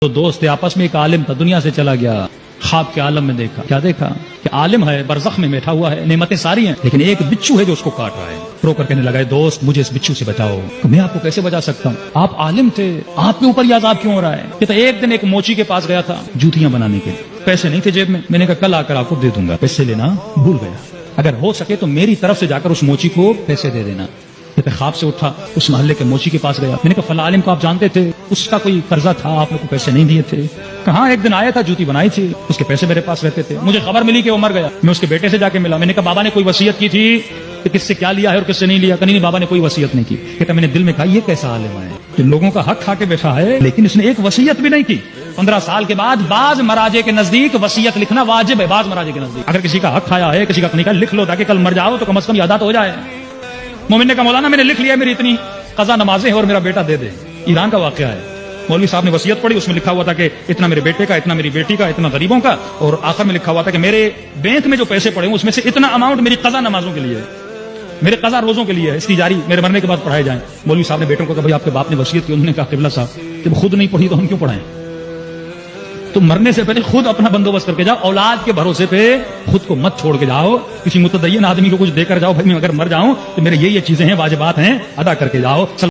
تو دوست آپس میں، ایک عالم تھا دنیا سے چلا گیا، خواب کے عالم میں دیکھا، کیا دیکھا کہ عالم ہے، برزخ میں بیٹھا ہوا ہے، نعمتیں ساری ہیں، لیکن ایک بچھو ہے جو اس کو کاٹ رہا ہے۔ رو کر کہنے لگا، دوست مجھے اس بچھو سے بچاؤ۔ تو میں آپ کو کیسے بچا سکتا ہوں؟ آپ عالم تھے، آپ کے اوپر یہ عذاب کیوں ہو رہا ہے؟ یہ تو ایک دن ایک موچی کے پاس گیا تھا جوتیاں بنانے کے، پیسے نہیں تھے جیب میں نے کہا کل آ کر آپ کو دے دوں گا، پیسے لینا بھول گیا، اگر ہو سکے تو میری طرف سے جا کر اس موچی کو پیسے دے دینا۔ خواب سے اٹھا، اس محلے کے موچی کے پاس گیا، میں نے کہا فلاں عالم کو آپ جانتے تھے، اس کا کوئی قرضہ تھا، آپ لوگ کو پیسے نہیں دیے تھے؟ کہاں، ایک دن آیا تھا، جوتی بنائی تھی، اس کے پیسے میرے پاس رہتے تھے، مجھے خبر ملی کہ وہ مر گیا، میں اس کے بیٹے سے جا کے ملا، میں نے کہا بابا نے کوئی وصیت کی تھی کہ کس سے کیا لیا ہے اور کس سے نہیں لیا؟ کہ نہیں بابا نے کوئی وصیت نہیں کی۔ کہتا میں نے دل میں کہا یہ کیسا عالم ہے کہ لوگوں کا حق کھا کے بیٹھا ہے لیکن اس نے ایک وصیت بھی نہیں کی۔ 15 سال کے بعد بعض مراجع کے نزدیک وصیت لکھنا واجب ہے، بعض مراجع کے نزدیک اگر کسی کا حق کھایا ہے، کسی کا نہیں کھایا، لکھ لو تاکہ کل مر جاؤ تو کم از کم یادات ہو جائے۔ مومن نے کہا مولانا میں نے لکھ لیا، میری اتنی قضا نمازیں ہیں اور میرا بیٹا دے دے۔ ایران کا واقعہ ہے، مولوی صاحب نے وصیت پڑھی، اس میں لکھا ہوا تھا کہ اتنا میرے بیٹے کا، اتنا میری بیٹی کا، اتنا غریبوں کا، اور آخر میں لکھا ہوا تھا کہ میرے بینک میں جو پیسے پڑے ہیں اس میں سے اتنا اماؤنٹ میری قضا نمازوں کے لیے ہے، میرے قضا روزوں کے لیے ہے، اس کی جاری میرے مرنے کے بعد پڑھائے جائیں۔ مولوی صاحب نے بیٹوں کو کہا بھائی آپ کے باپ نے وصیت کی، انہوں نے کہا قبلہ صاحب کہ خود نہیں پڑھی تو ہم کیوں پڑھائیں؟ تو مرنے سے پہلے خود اپنا بندوبست کر کے جاؤ، اولاد کے بھروسے پہ خود کو مت چھوڑ کے جاؤ، کسی متدین آدمی کو کچھ دے کر جاؤ، بھائی میں اگر مر جاؤں تو میرے یہ چیزیں ہیں، واجبات ہیں، ادا کر کے جاؤ۔